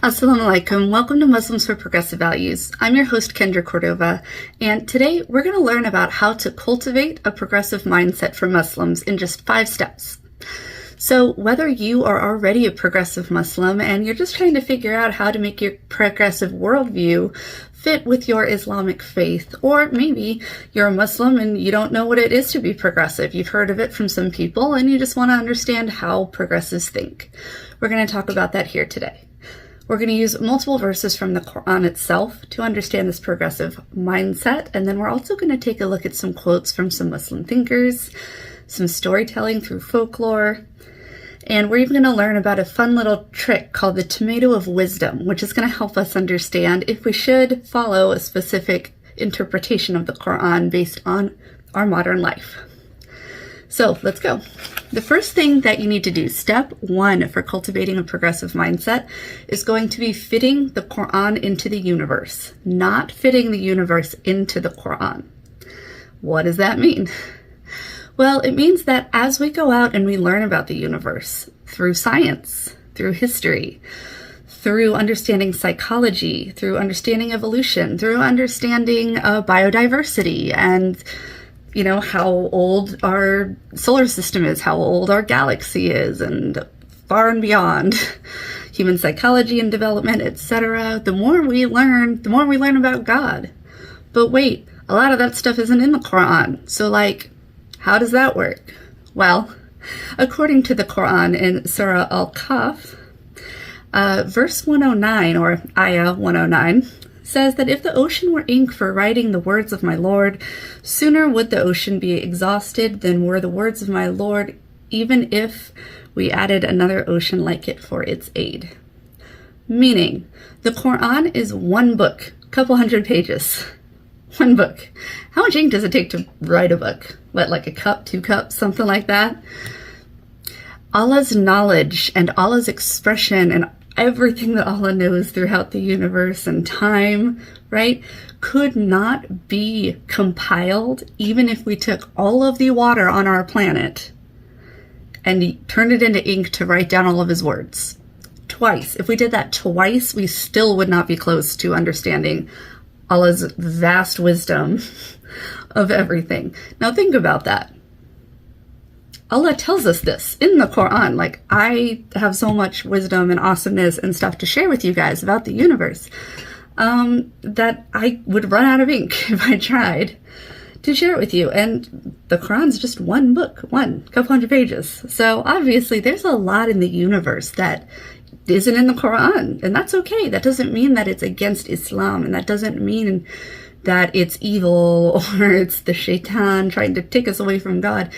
Assalamu alaikum. Welcome to Muslims for Progressive Values. I'm your host, Kendra Cordova, and today we're going to learn about how to cultivate a progressive mindset for Muslims in just 5 steps. So whether you are already a progressive Muslim and you're just trying to figure out how to make your progressive worldview fit with your Islamic faith, or maybe you're a Muslim and you don't know what it is to be progressive. You've heard of it from some people and you just want to understand how progressives think. We're going to talk about that here today. We're going to use multiple verses from the Quran itself to understand this progressive mindset, and then we're also going to take a look at some quotes from some Muslim thinkers, some storytelling through folklore, and we're even going to learn about a fun little trick called the tomato of wisdom, which is going to help us understand if we should follow a specific interpretation of the Quran based on our modern life. So let's go. The first thing that you need to do, step 1 for cultivating a progressive mindset, is going to be fitting the Quran into the universe, not fitting the universe into the Quran. What does that mean? Well, it means that as we go out and we learn about the universe through science, through history, through understanding psychology, through understanding evolution, through understanding biodiversity and how old our solar system is, how old our galaxy is, and far and beyond, human psychology and development, etc. The more we learn about God. But wait, a lot of that stuff isn't in the Quran. So how does that work? Well, according to the Quran in Surah Al-Kahf, verse 109, or Ayah 109, says that if the ocean were ink for writing the words of my Lord, sooner would the ocean be exhausted than were the words of my Lord, even if we added another ocean like it for its aid. Meaning, the Quran is one book, couple hundred pages. One book. How much ink does it take to write a book? What, like a cup, 2 cups, something like that? Allah's knowledge and Allah's expression and everything that Allah knows throughout the universe and time, right, could not be compiled even if we took all of the water on our planet and turned it into ink to write down all of his words. Twice. If we did that twice, we still would not be close to understanding Allah's vast wisdom of everything. Now think about that. Allah tells us this in the Quran. I have so much wisdom and awesomeness and stuff to share with you guys about the universe that I would run out of ink if I tried to share it with you. And the Quran's just one book, couple hundred pages. So obviously there's a lot in the universe that isn't in the Quran, and that's okay. That doesn't mean that it's against Islam, and that doesn't mean that it's evil or it's the shaitan trying to take us away from God.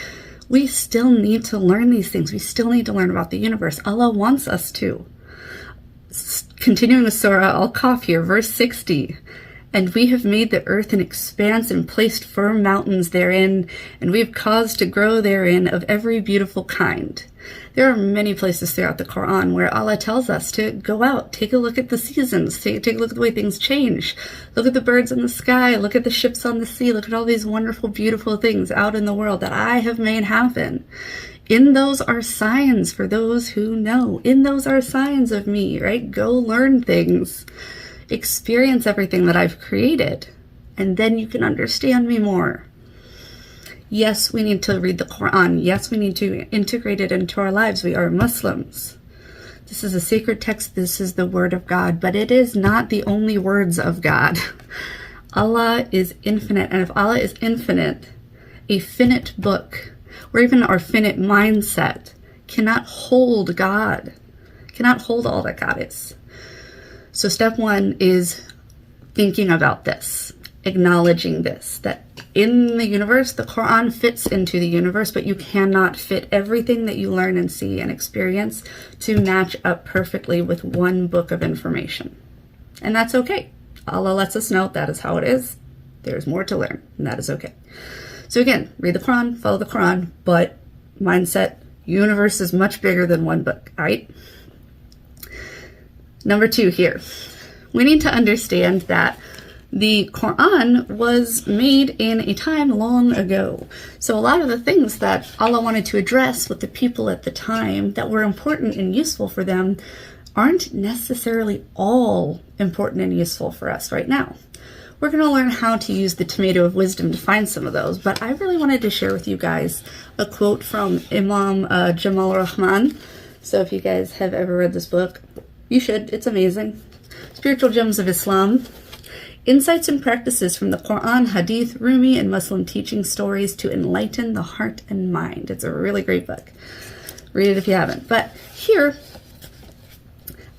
We still need to learn these things. We still need to learn about the universe. Allah wants us to. Continuing with Surah Al-Kahf here, verse 60. And we have made the earth an expanse and placed firm mountains therein, and we have caused to grow therein of every beautiful kind. There are many places throughout the Quran where Allah tells us to go out, take a look at the seasons, take a look at the way things change, look at the birds in the sky, look at the ships on the sea, look at all these wonderful, beautiful things out in the world that I have made happen. In those are signs for those who know. In those are signs of me, right? Go learn things. Experience everything that I've created, and then you can understand me more. Yes, we need to read the Quran. Yes, we need to integrate it into our lives. We are Muslims. This is a sacred text. This is the word of God, but it is not the only words of God. Allah is infinite, and if Allah is infinite, a finite book, or even our finite mindset, cannot hold God, cannot hold all that God is. So step 1 is thinking about this, acknowledging this, that in the universe, the Quran fits into the universe, but you cannot fit everything that you learn and see and experience to match up perfectly with one book of information. And that's okay. Allah lets us know that is how it is. There's more to learn, and that is okay. So again, read the Quran, follow the Quran, but mindset, universe is much bigger than one book, all right? Number 2 here, we need to understand that the Quran was made in a time long ago. So a lot of the things that Allah wanted to address with the people at the time that were important and useful for them aren't necessarily all important and useful for us right now. We're going to learn how to use the tomato of wisdom to find some of those, but I really wanted to share with you guys a quote from Imam Jamal Rahman. So if you guys have ever read this book, you should. It's amazing. Spiritual Gems of Islam. Insights and practices from the Quran, Hadith, Rumi, and Muslim teaching stories to enlighten the heart and mind. It's a really great book. Read it if you haven't. But here,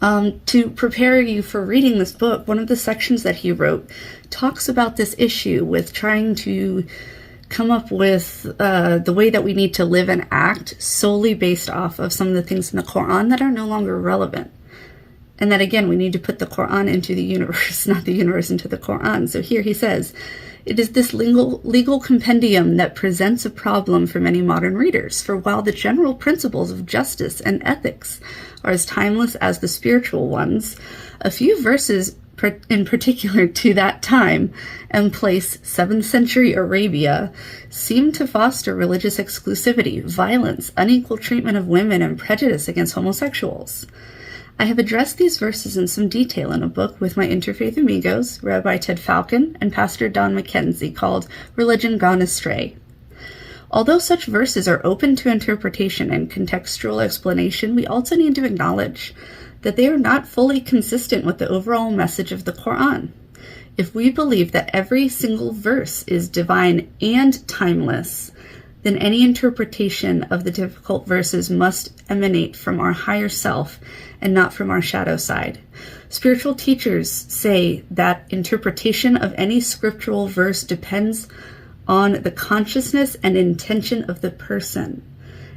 to prepare you for reading this book, one of the sections that he wrote talks about this issue with trying to come up with the way that we need to live and act solely based off of some of the things in the Quran that are no longer relevant. And that, again, we need to put the Quran into the universe, not the universe into the Quran. So here he says, it is this legal compendium that presents a problem for many modern readers. For while the general principles of justice and ethics are as timeless as the spiritual ones, a few verses in particular to that time and place, 7th century Arabia, seem to foster religious exclusivity, violence, unequal treatment of women, and prejudice against homosexuals. I have addressed these verses in some detail in a book with my interfaith amigos, Rabbi Ted Falcon and Pastor Don McKenzie, called Religion Gone Astray. Although such verses are open to interpretation and contextual explanation, we also need to acknowledge that they are not fully consistent with the overall message of the Quran. If we believe that every single verse is divine and timeless, then any interpretation of the difficult verses must emanate from our higher self and not from our shadow side. Spiritual teachers say that interpretation of any scriptural verse depends on the consciousness and intention of the person.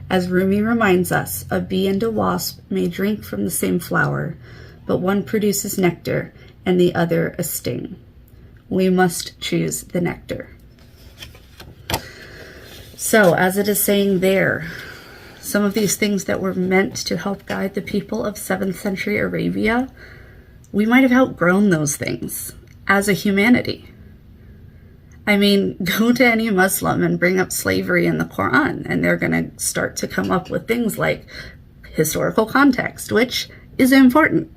As Rumi reminds us, a bee and a wasp may drink from the same flower, but one produces nectar and the other a sting. We must choose the nectar. So, as it is saying there, some of these things that were meant to help guide the people of 7th century Arabia, we might have outgrown those things as a humanity. I mean, go to any Muslim and bring up slavery in the Quran, and they're going to start to come up with things like historical context, which is important.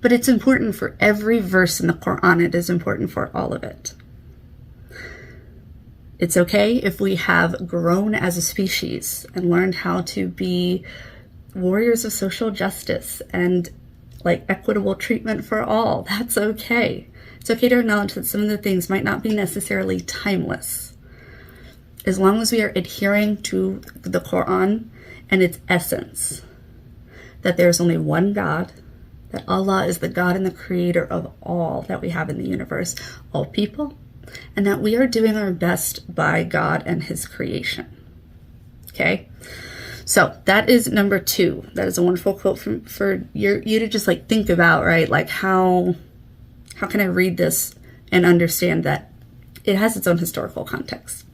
But it's important for every verse in the Quran. It is important for all of it. It's okay if we have grown as a species and learned how to be warriors of social justice and like equitable treatment for all. That's okay. It's okay to acknowledge that some of the things might not be necessarily timeless. As long as we are adhering to the Quran and its essence, that there's only one God, that Allah is the God and the creator of all that we have in the universe, all people, and that we are doing our best by God and his creation. Okay? So that is number 2. That is a wonderful quote for you to just like think about, right? Like how can I read this and understand that it has its own historical context?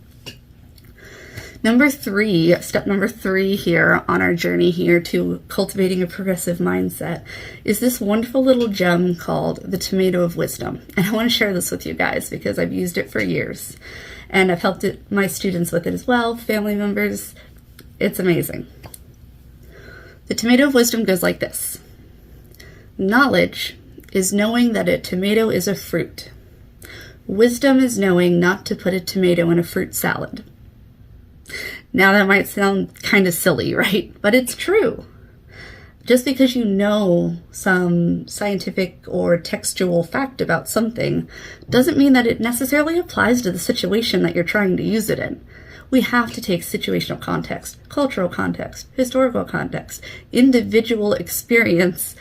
Step number 3 here on our journey here to cultivating a progressive mindset is this wonderful little gem called the Tomato of Wisdom. And I want to share this with you guys because I've used it for years. And I've helped my students with it as well, family members. It's amazing. The Tomato of Wisdom goes like this. Knowledge is knowing that a tomato is a fruit. Wisdom is knowing not to put a tomato in a fruit salad. Now that might sound kind of silly, right? But it's true. Just because you know some scientific or textual fact about something doesn't mean that it necessarily applies to the situation that you're trying to use it in. We have to take situational context, cultural context, historical context, individual experience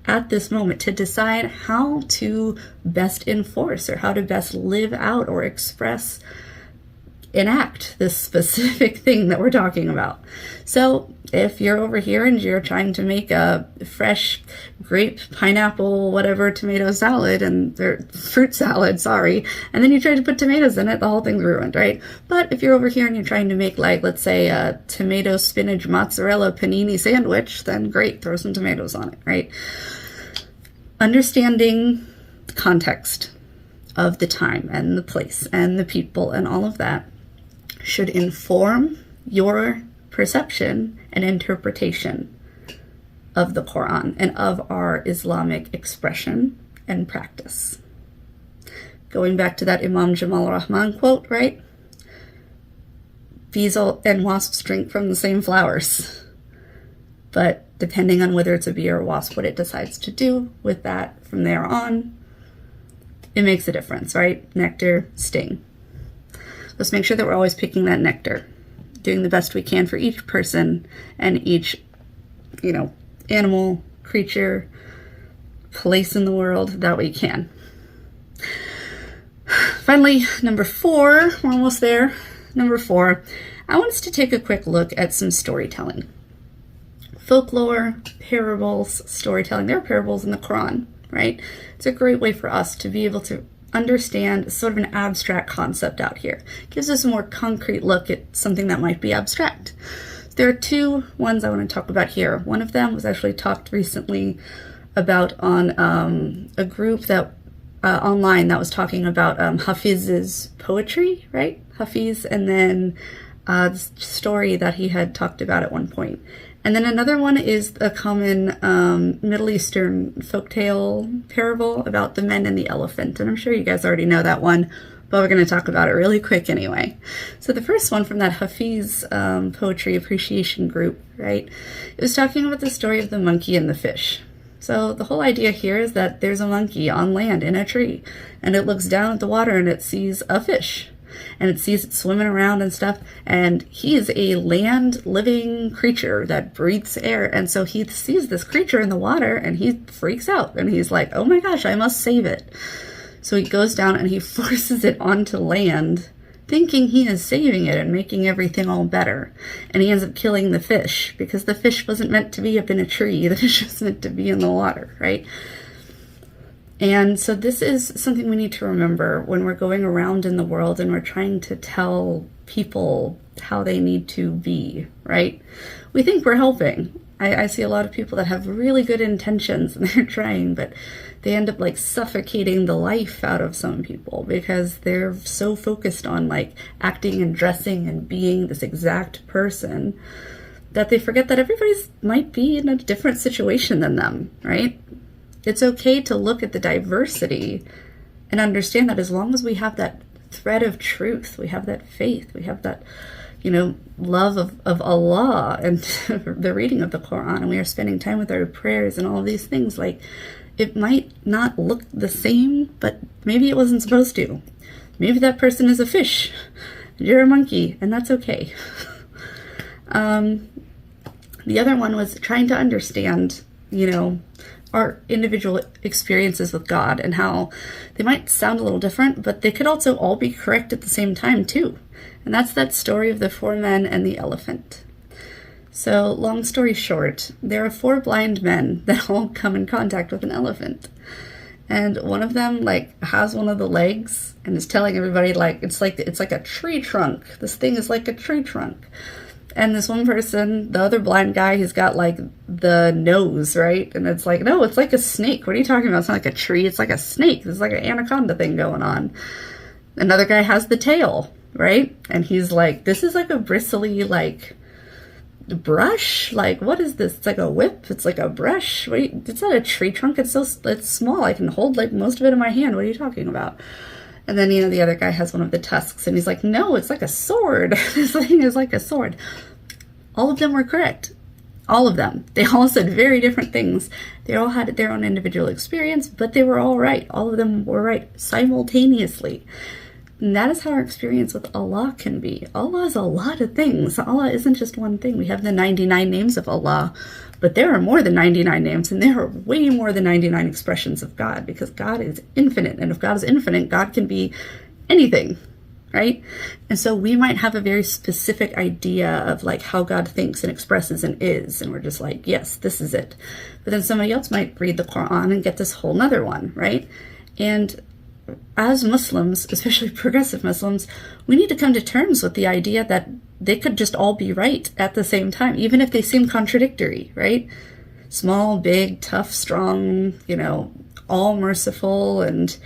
at this moment to decide how to best enforce or how to best live out or express, enact this specific thing that we're talking about. So if you're over here and you're trying to make a fresh grape, pineapple, whatever tomato salad fruit salad, and then you try to put tomatoes in it, the whole thing's ruined, right? But if you're over here and you're trying to make like, let's say a tomato, spinach, mozzarella, panini sandwich, then great, throw some tomatoes on it, right? Understanding the context of the time and the place and the people and all of that should inform your perception and interpretation of the Quran and of our Islamic expression and practice. Going back to that Imam Jamal Rahman quote, right? Bees and wasps drink from the same flowers. But depending on whether it's a bee or a wasp, what it decides to do with that from there on, it makes a difference, right? Nectar, sting. Let's make sure that we're always picking that nectar, doing the best we can for each person and each, animal, creature, place in the world that we can. Finally, number 4, we're almost there. Number 4, I want us to take a quick look at some storytelling. Folklore, parables, storytelling. There are parables in the Quran, right? It's a great way for us to be able to understand sort of an abstract concept out here. It gives us a more concrete look at something that might be abstract. There are 2 ones I want to talk about here. One of them was actually talked recently about on a group that online that was talking about Hafiz's poetry, right? Hafiz, and then the story that he had talked about at one point. And then another one is a common Middle Eastern folktale parable about the men and the elephant. And I'm sure you guys already know that one, but we're going to talk about it really quick anyway. So the first one from that Hafiz poetry appreciation group, right? It was talking about the story of the monkey and the fish. So the whole idea here is that there's a monkey on land in a tree, and it looks down at the water and it sees a fish. And it sees it swimming around and stuff, and he is a land living creature that breathes air, and so he sees this creature in the water and he freaks out and he's like, oh my gosh, I must save it. So he goes down and he forces it onto land, thinking he is saving it and making everything all better, and he ends up killing the fish because the fish wasn't meant to be up in a tree. The fish was meant to be in the water, right? And so this is something we need to remember when we're going around in the world and we're trying to tell people how they need to be, right? We think we're helping. I see a lot of people that have really good intentions and they're trying, but they end up like suffocating the life out of some people because they're so focused on like acting and dressing and being this exact person that they forget that everybody's might be in a different situation than them, right? It's okay to look at the diversity and understand that as long as we have that thread of truth, we have that faith, we have that, love of Allah and the reading of the Quran, and we are spending time with our prayers and all of these things, like it might not look the same, but maybe it wasn't supposed to. Maybe that person is a fish, you're a monkey, and that's okay. The other one was trying to understand, our individual experiences with God and how they might sound a little different, but they could also all be correct at the same time too. And that's that story of the 4 men and the elephant. So long story short, there are 4 blind men that all come in contact with an elephant. And one of them has one of the legs and is telling everybody it's like a tree trunk. This thing is like a tree trunk. And this one person, the other blind guy, he's got the nose, right? And it's like, no, it's like a snake. What are you talking about? It's not like a tree. It's like a snake. There's like an anaconda thing going on. Another guy has the tail, right? And he's like, this is like a bristly, brush. What is this? It's like a whip. It's like a brush. It's not a tree trunk. It's small. I can hold most of it in my hand. What are you talking about? And then, the other guy has one of the tusks, and he's like, no, it's like a sword. This thing is like a sword. All of them were correct. All of them. They all said very different things. They all had their own individual experience, but they were all right. All of them were right simultaneously. And that is how our experience with Allah can be. Allah is a lot of things. Allah isn't just one thing. We have the 99 names of Allah, but there are more than 99 names, and there are way more than 99 expressions of God, because God is infinite. And if God is infinite, God can be anything, right? And so we might have a very specific idea of how God thinks and expresses and is, and we're just like, yes, this is it. But then somebody else might read the Quran and get this whole nother one, right? And as Muslims, especially progressive Muslims, we need to come to terms with the idea that they could just all be right at the same time, even if they seem contradictory, right? Small, big, tough, strong, all merciful, and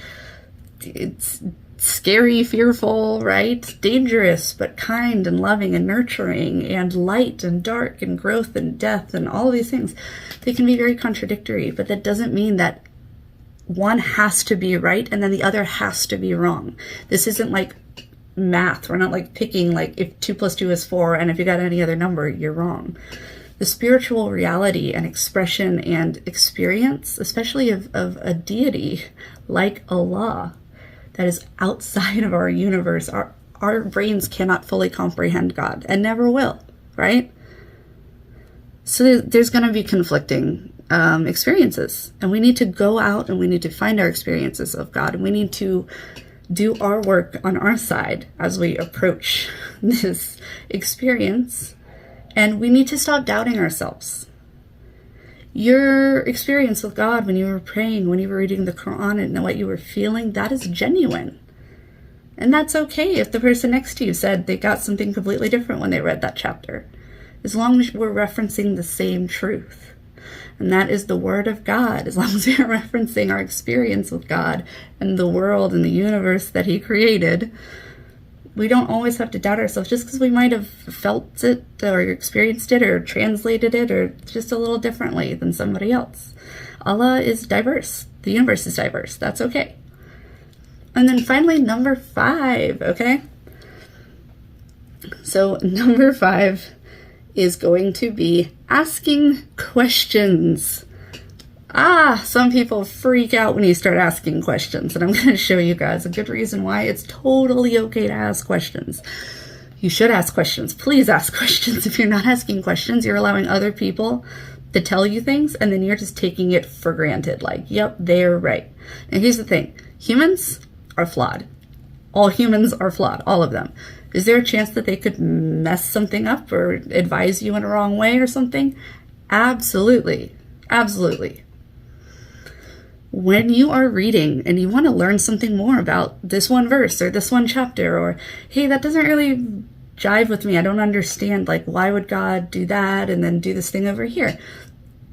it's scary, fearful, right? Dangerous, but kind and loving and nurturing, and light and dark and growth and death and all these things. They can be very contradictory, but that doesn't mean that one has to be right and then the other has to be wrong. This isn't like math. We're not like picking like if 2 + 2 is 4 and if you got any other number, you're wrong. The spiritual reality and expression and experience, especially of a deity like Allah, that is outside of our universe. Our brains cannot fully comprehend God and never will, right? So there's going to be conflicting experiences, and we need to go out and we need to find our experiences of God, and we need to do our work on our side as we approach this experience, and we need to stop doubting ourselves. Your experience with God when you were praying, when you were reading the Quran and what you were feeling, that is genuine. And that's okay if the person next to you said they got something completely different when they read that chapter, as long as we're referencing the same truth. And that is the Word of God, as long as we're referencing our experience with God and the world and the universe that He created. We don't always have to doubt ourselves just because we might have felt it or experienced it or translated it or just a little differently than somebody else. Allah is diverse. The universe is diverse. That's okay. And then finally, number 5, okay? So number 5 is going to be asking questions. Some people freak out when you start asking questions, and I'm going to show you guys a good reason why it's totally okay to ask questions. You should ask questions. Please ask questions. If you're not asking questions, you're allowing other people to tell you things, and then you're just taking it for granted. Like, yep, they're right. And here's the thing. Humans are flawed. All humans are flawed. All of them. Is there a chance that they could mess something up or advise you in a wrong way or something? Absolutely. Absolutely. When you are reading and you want to learn something more about this one verse or this one chapter, or, hey, that doesn't really jive with me. I don't understand. Like, why would God do that and then do this thing over here?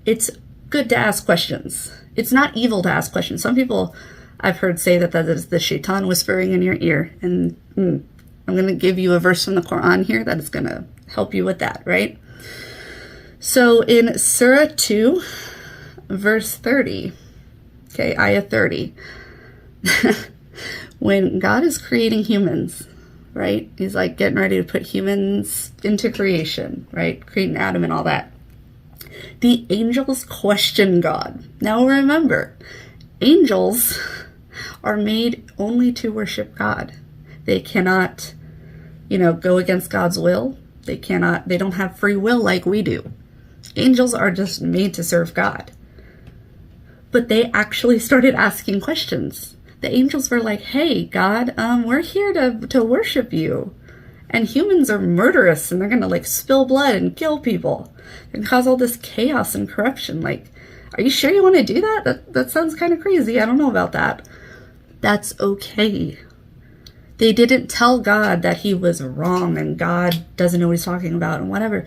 It's good to ask questions. It's not evil to ask questions. Some people I've heard say that is the shaitan whispering in your ear. And I'm going to give you a verse from the Quran here that is going to help you with that, right? So in Surah 2, verse 30, okay, ayah 30, when God is creating humans, right? He's like getting ready to put humans into creation, right? Creating Adam and all that. The angels question God. Now remember, angels are made only to worship God. They cannot, go against God's will. They don't have free will like we do. Angels are just made to serve God. But they actually started asking questions. The angels were like, hey, God, we're here to worship you. And humans are murderous, and they're going to spill blood and kill people and cause all this chaos and corruption. Are you sure you want to do that? That sounds kind of crazy. I don't know about that. That's okay. They didn't tell God that he was wrong and God doesn't know what he's talking about and whatever.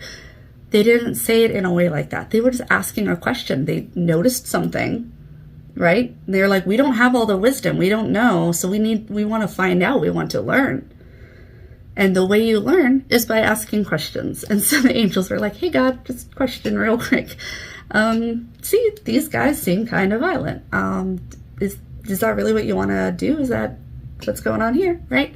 They didn't say it in a way like that. They were just asking a question. They noticed something, right? They're like, we don't have all the wisdom. We don't know. So we want to find out. We want to learn. And the way you learn is by asking questions. And so the angels were like, hey, God, just question real quick. See, these guys seem kind of violent. Is that really what you want to do? Is that what's going on here, right?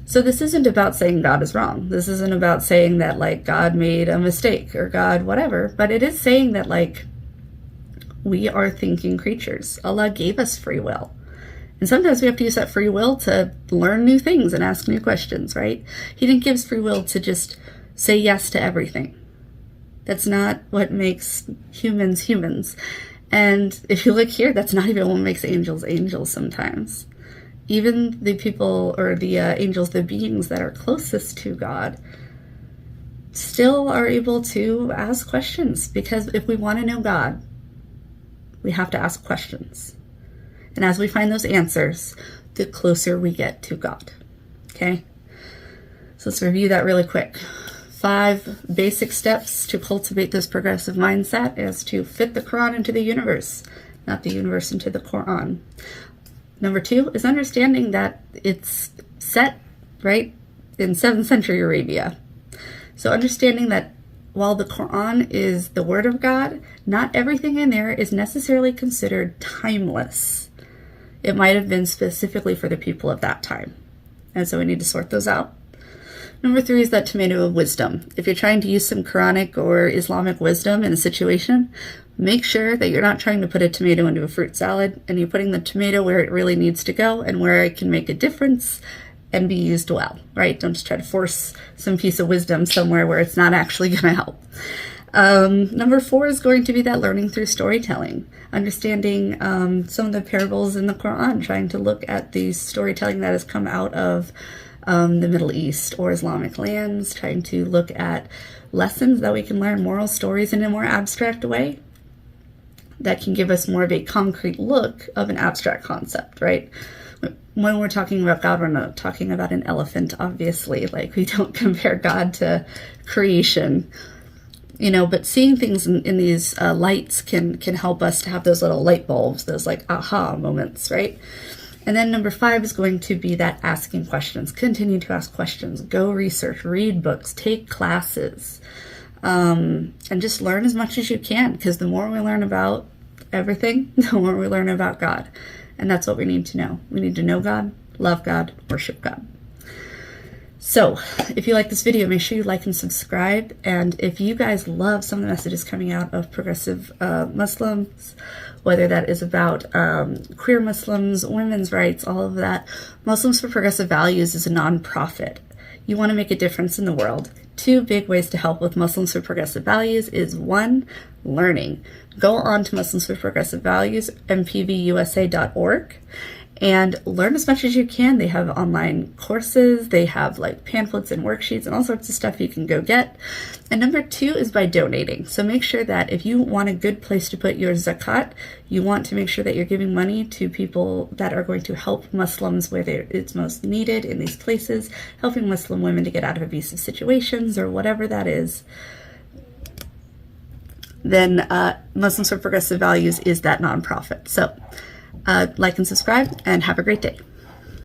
So this isn't about saying God is wrong. This isn't about saying that God made a mistake or God whatever, but it is saying that we are thinking creatures. Allah gave us free will. And sometimes we have to use that free will to learn new things and ask new questions, right? He didn't give us free will to just say yes to everything. That's not what makes humans humans. And if you look here, that's not even what makes angels angels sometimes. Even the people or the angels, the beings that are closest to God, still are able to ask questions, because if we want to know God, we have to ask questions. And as we find those answers, the closer we get to God. Okay? So let's review that really quick. 5 basic steps to cultivate this progressive mindset is to fit the Quran into the universe, not the universe into the Quran. Number 2 is understanding that it's set, right, in 7th century Arabia. So understanding that while the Quran is the Word of God, not everything in there is necessarily considered timeless. It might have been specifically for the people of that time. And so we need to sort those out. Number 3 is that tomato of wisdom. If you're trying to use some Quranic or Islamic wisdom in a situation, make sure that you're not trying to put a tomato into a fruit salad and you're putting the tomato where it really needs to go and where it can make a difference and be used well, right? Don't just try to force some piece of wisdom somewhere where it's not actually going to help. Number 4 is going to be that learning through storytelling, understanding some of the parables in the Quran, trying to look at the storytelling that has come out of the Middle East or Islamic lands, trying to look at lessons that we can learn, moral stories in a more abstract way that can give us more of a concrete look of an abstract concept, right? When we're talking about God, we're not talking about an elephant, obviously. Like, we don't compare God to creation, you know, but seeing things in these lights can help us to have those little light bulbs, those like aha moments, right? And then number 5 is going to be that asking questions. Continue to ask questions. Go research, read books, take classes, and just learn as much as you can, because the more we learn about everything, the more we learn about God. And that's what we need to know. We need to know God, love God, worship God. So if you like this video, make sure you like and subscribe. And if you guys love some of the messages coming out of progressive Muslims, whether that is about queer Muslims, women's rights, all of that, Muslims for Progressive Values is a nonprofit. You want to make a difference in the world. 2 big ways to help with Muslims for Progressive Values is 1, learning. Go on to Muslims for Progressive Values, mpvusa.org, and learn as much as you can. They have online courses, they have like pamphlets and worksheets and all sorts of stuff you can go get. And number 2 is by donating. So make sure that if you want a good place to put your zakat, you want to make sure that you're giving money to people that are going to help Muslims where it's most needed in these places, helping Muslim women to get out of abusive situations or whatever that is. Then Muslims for Progressive Values is that nonprofit. So like and subscribe and have a great day.